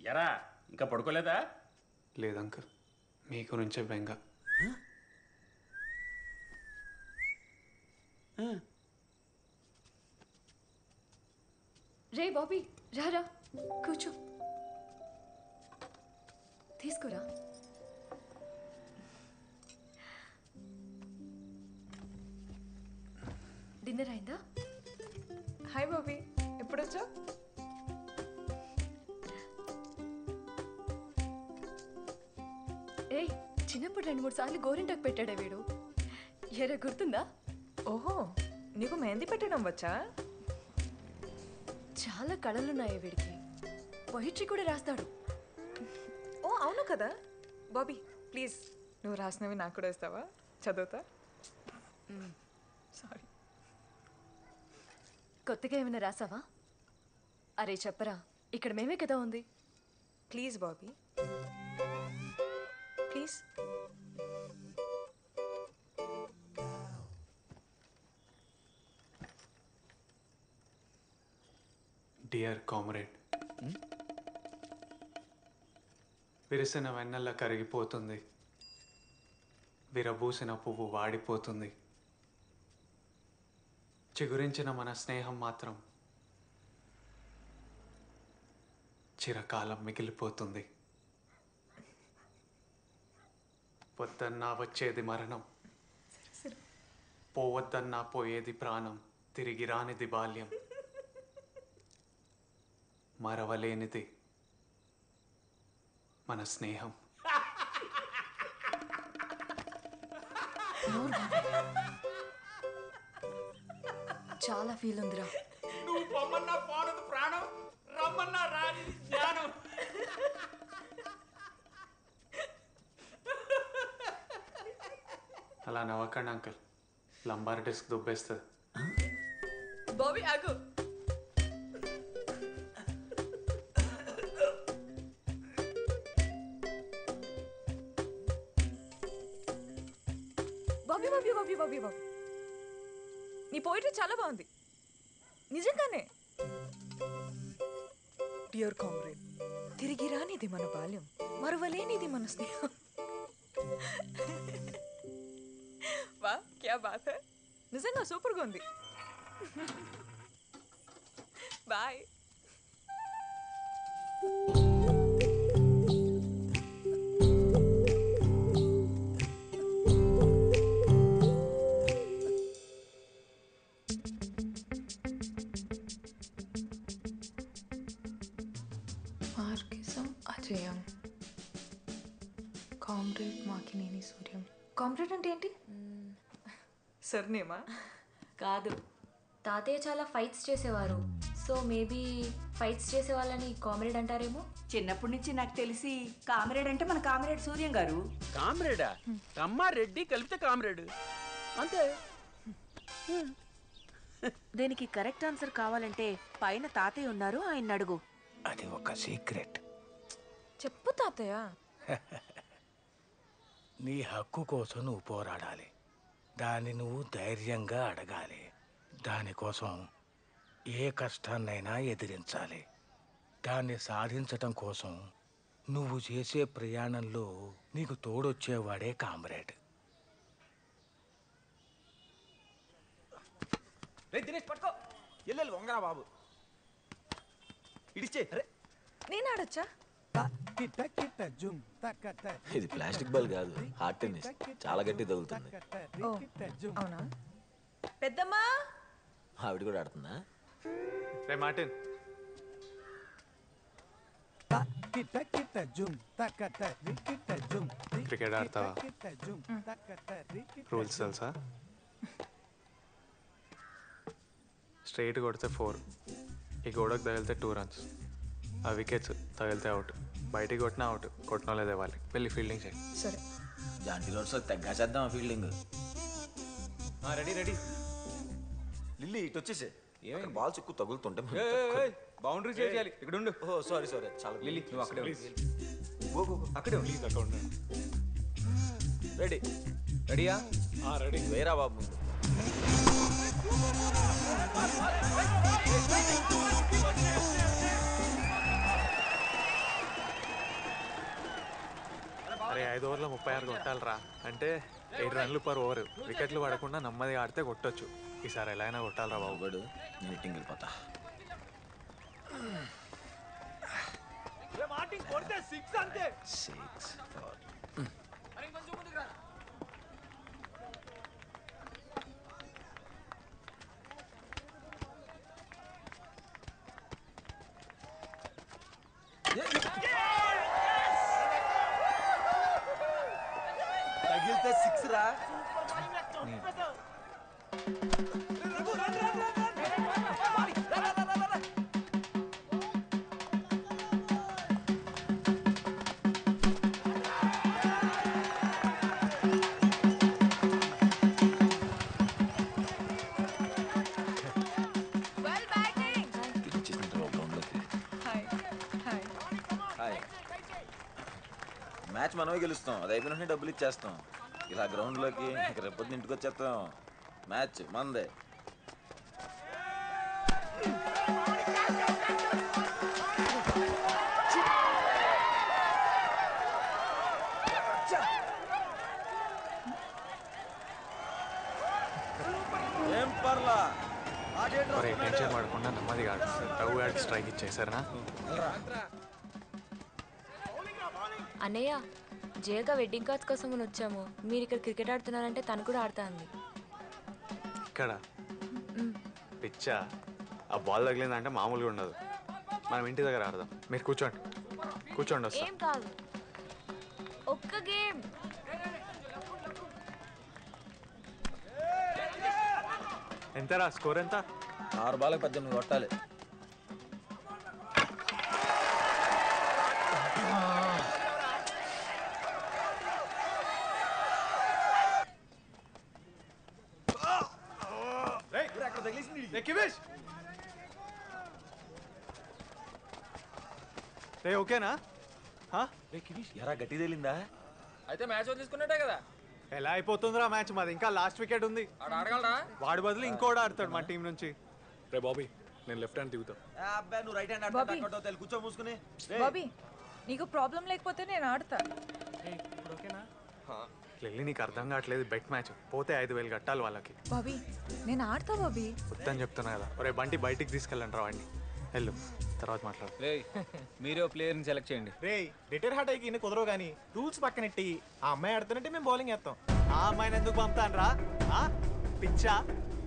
ఎరా ఇంకా పడుకోలేదా? లేదు అంకుల్, మీ గురించే బెంగ. రే బాబీ, రారా కూర్చో, తీసుకురా. డిన్నర్ అయిందా? హాయ్ బాబీ, ఎప్పుడొచ్చా? ఏయ్, చిన్నప్పుడు 2-3 సార్లు గోరింటాకు పెట్టాడే వీడు. ఎరా గుర్తుందా? ఓహో, నీకు మెహందీ పెట్టడం వచ్చా? చాలా కళలున్నాయి వీడికి. పొయిట్రీ కూడా రాస్తాడు. ఓ అవును కదా. బాబీ ప్లీజ్, నువ్వు రాసినవి నాకు కూడా ఇస్తావా? చదువుతా. సారీ. కొత్తగా ఏమైనా రాసావా? అరే చెప్పరా, ఇక్కడ మేమే కదా ఉంది. Please Bobby, please. Dear comrade, విరిసిన వెన్నెల కరిగిపోతుంది, విరబూసిన పువ్వు వాడిపోతుంది, చిగురించిన మన స్నేహం మాత్రం చిరకాలం మిగిలిపోతుంది. వద్దన్నా వచ్చేది మరణం, పోవద్దన్నా పోయేది ప్రాణం, తిరిగి రానిది బాల్యం, మరవలేనిది మన స్నేహం. చాలా ఫీల్ ఉందిరా. నువ్వు పొమ్మన్నా పోనదు ప్రాణం, రమ్మన్నా రాని జ్ఞానం. అలా నవ్వకండి అంకుల్, లంబార్ డిస్క్ దుబ్బేస్తుంది. బాబీ ఆగు. బాబీ బాబీ బాబీ బాబీ బాబీ, నీ పోయిటరీ చాలా బాగుంది నిజంగానే. డియర్ కామ్రేడ్, తిరిగి రానిది మన బాల్యం, మరువలేనిది మన స్నేహం. వా క్యా బాత్ హై, నిజంగా సూపర్గా ఉంది. బాయ్. మార్కిజం అజయం, కామ్రేడ్ మాకినేని సూర్యం. కామ్రేడ్ అంటే ఏంటి? సర్నేమా? కాదు, తాతయ్య చాలా ఫైట్స్ చేసేవారు. సో మేబీ ఫైట్స్ చేసే వాళ్ళని కామ్రేడ్ అంటారేమో. చిన్నప్పటి నుంచి నాకు తెలిసి కామ్రేడ్ అంటే మన కామ్రేడ్ సూర్యం గారు. కామ్రేడా? కమ్మారెడ్డి కలిపితే కామ్రేడ్ అంతే. దీనికి కరెక్ట్ ఆన్సర్ కావాలంటే పైన తాతయ్య ఉన్నారు, ఆయన అడుగు. అది ఒక సీక్రెట్. చెప్పు తాతయ్య. నీ హక్కు కోసం నువ్వు పోరాడాలి, దాన్ని నువ్వు ధైర్యంగా అడగాలి, దానికోసం ఏ కష్టాన్నైనా ఎదిరించాలి. దాన్ని సాధించటం కోసం నువ్వు చేసే ప్రయాణంలో నీకు తోడొచ్చేవాడే కామ్రేడ్. దినేష్ పట్టుకో, ఎల్లెల్లి వంగరా బాబు, ఇడిచే. నేను ఆడొచ్చా? ఇది ప్లాస్టిక్ బాల్ కాదు, హార్ట్ టెన్నిస్, చాలా గట్టి తగులుతుంది. ఓ అవునా? పెద్దమ్మా ఆవిడ కూడా ఆడుతుందా? రే మార్టిన్, క్రికెట్ ఆడతావా? రూల్స్ తెలుసా? స్ట్రైట్ కొడితే 4, ఈ గోడకు తగిలితే 2 runs, ఆ వికెట్స్ తగిలితే అవుట్, బయటికి కొట్టినా అవుట్, కొట్టిన లేదే వాళ్ళకి వెళ్ళి ఫీల్డింగ్ చేయి. సరే. జాంటీ రోడ్స్ తగ్గాసేద్దాం ఆ ఫీల్డింగ్. Ready ready. లిల్లీ ఇటు వచ్చేసే. ఏమైనా బాల్స్ ఎక్కువ తగులుతుంటే బౌండరీ చేయాలి. ఇక్కడ ఉండు. ఓ సారీ సారీ, చాలా. లిల్లీ నువ్వు అక్కడే అక్కడే ప్లీజ్ అక్కడ రెడీ. రెడీయా? రెడీ. వేరా బాబు ముందు. 5 ఓవర్లో 36 కొట్టాలరా. అంటే 7 రన్లు పర్ ఓవర్. వికెట్లు పడకుండా నెమ్మదిగా ఆడితే కొట్టొచ్చు. ఈసారి ఎలా అయినా కొట్టాలరా బాబు. బాబుడు నేను ఇట్టింగ్ వెళ్ళిపోతా. Six four. తగిలితే సిక్స్ రా. మ్యాచ్ మనమే గెలుస్తాం. అది అయిపోయిన డబ్బులు ఇచ్చేస్తాం. ఇలా గ్రౌండ్లోకి రేపొద్దు ఇంటికి వచ్చేస్తాం. మ్యాచ్ మందే. ఏం పర్లా టెన్షన్ పడకుండా నెమ్మదిగా ఆడు. రఘు గారికి స్ట్రైక్ ఇచ్చేసారనా? అన్నయ్య, జయగా వెడ్డింగ్ కార్డ్స్ కోసం అని వచ్చాము. మీరు ఇక్కడ క్రికెట్ ఆడుతున్నారంటే తను కూడా ఆడుతా అంది. ఇక్కడ పిచ్చా, ఆ బాల్ తగిలిందంటే మామూలుగా ఉండదు. మనం ఇంటి దగ్గర ఆడదాం. మీరు కూర్చోండి, కూర్చోండి. వస్తా. ఏం కాదు, ఒక్క గేమ్. ఎంతరా స్కోర్? ఎంత? 6 బాల్కి 18 కొట్టాలి. ఓకేనా? ఎరా గట్టి తేలిందా? అయితే మ్యాచ్ తీసుకున్నట్టే కదా. ఎలా అయిపోతుందిరా మ్యాచ్? మాది ఇంకా లాస్ట్ వికెట్ ఉంది. ఆడగలరా? వాడి బదులు ఇంకోటి ఆడతాడు మా టీం నుంచి. రే బాబీ, నేను లెఫ్ట్ హ్యాండ్ దిగుతా. అబ్బాయి నువ్వు రైట్ హ్యాండ్ బాబీ. ఆడతావు. కూర్చో మూసుకుని. బాబీ నీకు ప్రాబ్లం లేకపోతే నేను ఆడతా. లిల్లీ, నీకు అర్థం కావట్లేదు. బెట్ మ్యాచ్ పోతే 5,000 కట్టాలి వాళ్ళకి. బాబీ నేను ఆడతా బాబీ. వద్దని చెప్తున్నా కదా. ఒరే బంటి, బయటికి తీసుకెళ్ళండి రా వాడిని. వెళ్ళు, తర్వాత మాట్లాడు. రే మీరే ప్లేయర్ని సెలెక్ట్ చేయండి. రే రిటైర్ హార్ట్ అయ్యి ఇన్ని కుదరవు కానీ రూల్స్ పక్కనెట్టి ఆ అమ్మాయి ఆడుతున్నట్టే మేము బౌలింగ్ వేస్తాం. ఆ అమ్మాయిని ఎందుకు పంపుతాను రా? పిచ్చా,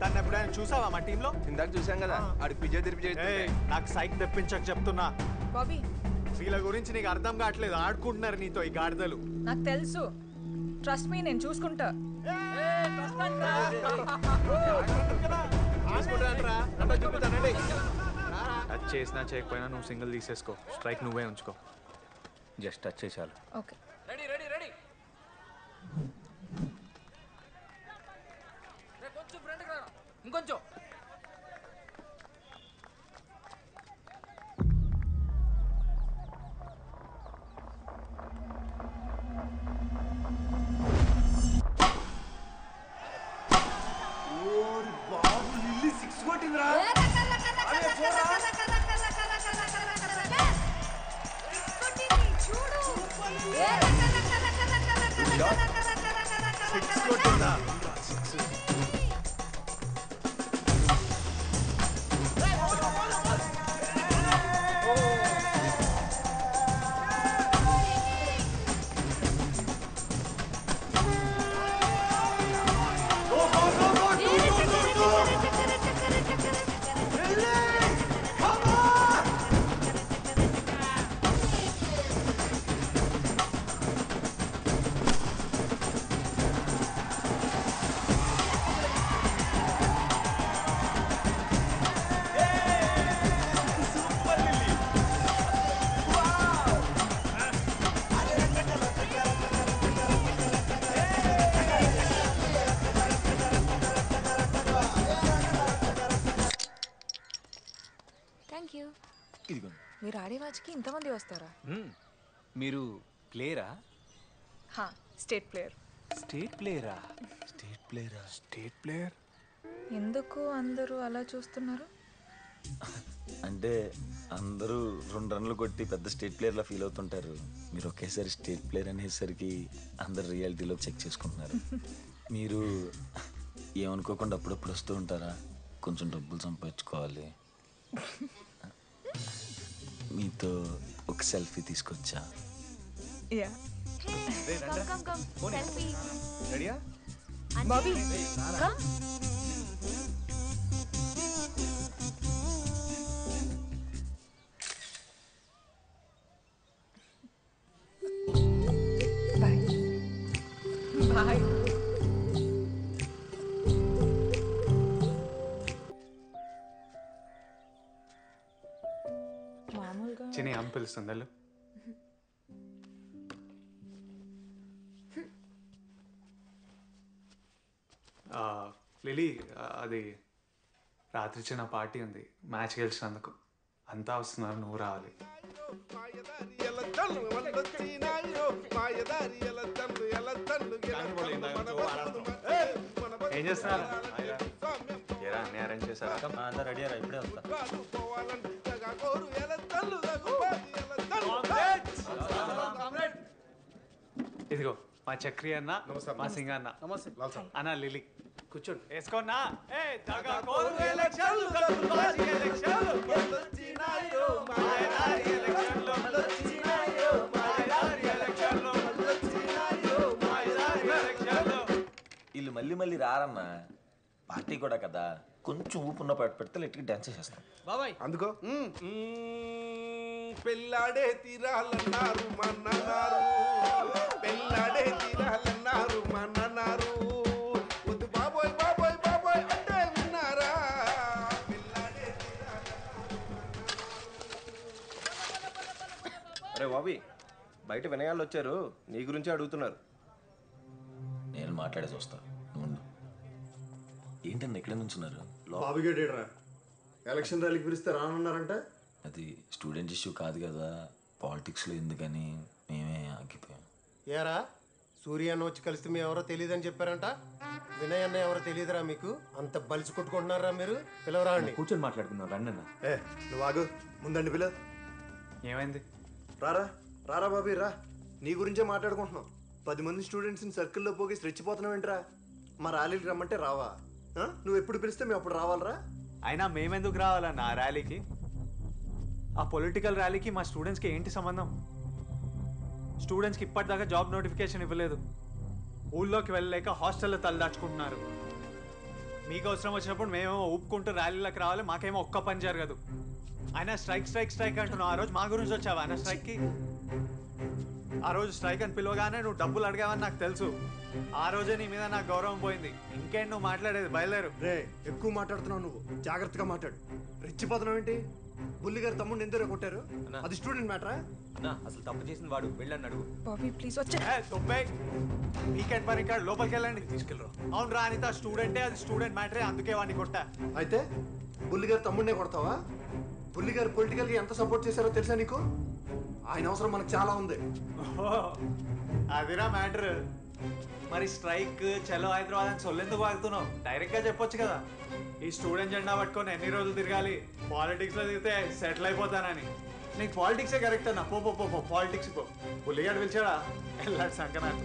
తను ఎప్పుడైనా చూసావా మా టీంలో? ఇందాక చూసాం కదా, ఆడికి పిజ్జా తిరిపి నాకు సైక్ తెప్పించక చెప్తున్నా. బాబీ వీళ్ళ గురించి నీకు అర్థం కావట్లేదు. ఆడుకుంటున్నారు నీతో ఈ గాడిదలు. నాకు తెలుసు, ట్రస్ట్ మీ, నేను చూసుకుంటా. టచ్ చేసినా చేయకపోయినా నువ్వు సింగిల్ తీసేసుకో. స్ట్రైక్ నువ్వే ఉంచుకో. జస్ట్ టచ్ చేసాలు. Okay ready ready ready. కొంచెం ఫ్రంట్కి రా, ఇంకొంచెం. మీరు ఆడే మ్యాచ్కి ఇంతమంది వస్తారా? మీరు ప్లేయరా? State player. స్టేట్ ప్లేయరా? స్టేట్ ప్లేయరా? State player? ఎందుకు అందరూ అలా చూస్తున్నారు? అంటే అందరూ 2 రన్లు కొట్టి పెద్ద స్టేట్ ప్లేయర్లా ఫీల్ అవుతుంటారు. మీరు ఒకేసారి స్టేట్ ప్లేయర్ అనేసరికి అందరు రియాలిటీలో చెక్ చేసుకుంటున్నారు. మీరు ఏమనుకోకుండా అప్పుడప్పుడు వస్తూ ఉంటారా? కొంచెం డబ్బులు సంపాదించుకోవాలి. మీతో ఒక సెల్ఫీ తీసుకొచ్చా. యా రెడీయా? Bobby come. Bye bye. మామూలుగా చిని అమ్మ పిలుస్తుంది వెళ్ళు. లిలీ, అది రాత్రి చిన్న పార్టీ ఉంది, మ్యాచ్ గెలిచినందుకు అంతా వస్తున్నారు, నువ్వు రావాలి. ఏం చేస్తున్నారు? అన్నీ అరేంజ్ చేశారా? అంతా రెడీ అయ్యారా? ఇప్పుడే వస్తా. ఇదిగో మా చక్రి అన్న, మా సింగ అన్న. అన్న లిలీ కూర్చోండి, వేసుకోన్నా. వీళ్ళు మళ్ళీ మళ్ళీ రారన్నా, పార్టీ కూడా కదా, కొంచెం ఊపున్న పాటు పెడితే లెట్కి డాన్స్ చేసేస్తాం. బాబాయ్ అందుకో పెళ్ళాడే తీరాలన్నారు మన్నన్నారు, పెళ్ళాడే తీరాలన్నారు మన్నన్నారు, వద్దు బాబోయ్ బాబోయ్ బాబోయ్ అంటే విన్నారా? పెళ్ళాడే అరే బాబీ, బయట వినయాలు వచ్చారు, నీ గురించి అడుగుతున్నారు. నేను మాట్లాడేసి వస్తా, నువ్వు ఉండు. ఏంటన్నా ఎక్కడ నుంచున్నారు? బాబుగేటరా ఎలక్షన్ ర్యాలీకి పిలిస్తే రానున్నారంట. అది స్టూడెంట్ ఇష్యూ కాదు కదా, పాలిటిక్స్లో ఎందుకని మేమే ఆగిపోయాం. ఏరా సూర్య అన్న వచ్చి కలిస్తే మీ ఎవరో తెలియదని చెప్పారంట. వినయ్ అన్న ఎవరో తెలియదురా మీకు? అంత బలిసి కొట్టుకుంటున్నారా మీరు? పిలవరా అండి. కూర్చొని మాట్లాడుకుందాం, రండి అన్న. నువ్వు ఆగు, ముందండి పిల్ల. ఏమైంది? రారా రారా బాబీ రా, నీ గురించే మాట్లాడుకుంటున్నాం. 10 మంది స్టూడెంట్స్ని సర్కిల్లో పోగేసి రెచ్చిపోతున్నావు ఏంట్రా? మా ర్యాలీకి రమ్మంటే రావా? నువ్వు ఎప్పుడు పిలిస్తే మేము అప్పుడు రావాలరా? అయినా మేమెందుకు రావాలన్న ఆ ర్యాలీకి? ఆ పొలిటికల్ ర్యాలీకి మా స్టూడెంట్స్కి ఏంటి సంబంధం? స్టూడెంట్స్కి ఇప్పటిదాకా జాబ్ నోటిఫికేషన్ ఇవ్వలేదు, ఊళ్ళోకి వెళ్ళలేక హాస్టల్లో తలదాచుకుంటున్నారు. మీకు అవసరం వచ్చినప్పుడు మేమేమో ఊపుకుంటూ ర్యాలీలకు రావాలి, మాకేమో ఒక్క పని జరగదు. అయినా స్ట్రైక్ స్ట్రైక్ స్ట్రైక్ అంటున్నావు. ఆ రోజు మా గురించి వచ్చావా ఆయన స్ట్రైక్కి? ఆ రోజు స్ట్రైక్ అని పిలవగానే నువ్వు డబ్బులు అడిగావని నాకు తెలుసు. ఆ రోజే నీ మీద నాకు గౌరవం పోయింది. ఇంకేంటి నువ్వు మాట్లాడేది? బయలుదేరు. రే ఎక్కువ మాట్లాడుతున్నావు నువ్వు, జాగ్రత్తగా మాట్లాడు. రెచ్చిపోతున్నావు ఏంటి? బుల్లి గారు తమ్ముడిని ఎందరో కొట్టారు, అది స్టూడెంట్ మ్యాటరా? అసలు తప్పు చేసిన వాడు, వెళ్ళని అడుగు. బాబీ ప్లీజ్ వచ్చే. వీకెండ్ పని ఇక్కడ లోపలికి వెళ్ళండి, తీసుకెళ్ళరు. అవును రా అనిత, స్టూడెంటే, అది స్టూడెంట్ మ్యాటరే, అందుకే వాడిని కొట్టా. అయితే బుల్లి గారు తమ్ముడినే కొడతావా? బుల్లి గారు పొలిటికల్గా ఎంత సపోర్ట్ చేశారో తెలుసా నీకు? ఆయన అవసరం మనకు చాలా ఉంది. అదిరా మ్యాటర్. మరి స్ట్రైక్ చలో హైదరాబాద్ అని సొల్లెందుకు వాగుతున్నావు? డైరెక్ట్గా చెప్పొచ్చు కదా, ఈ స్టూడెంట్ జెండా పట్టుకొని ఎన్ని రోజులు తిరగాలి, పాలిటిక్స్లో దిగితే సెటిల్ అయిపోతానని. నీకు పాలిటిక్సే కరెక్ట్ అన్న. పో పో పో పాలిటిక్స్ పో. పుల్లిగాడు పిలిచాడా? వెళ్ళాడు సంకనాథ్.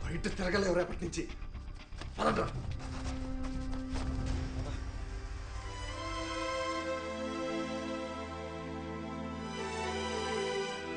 బయట తిరగలేవు రేపటి నుంచి.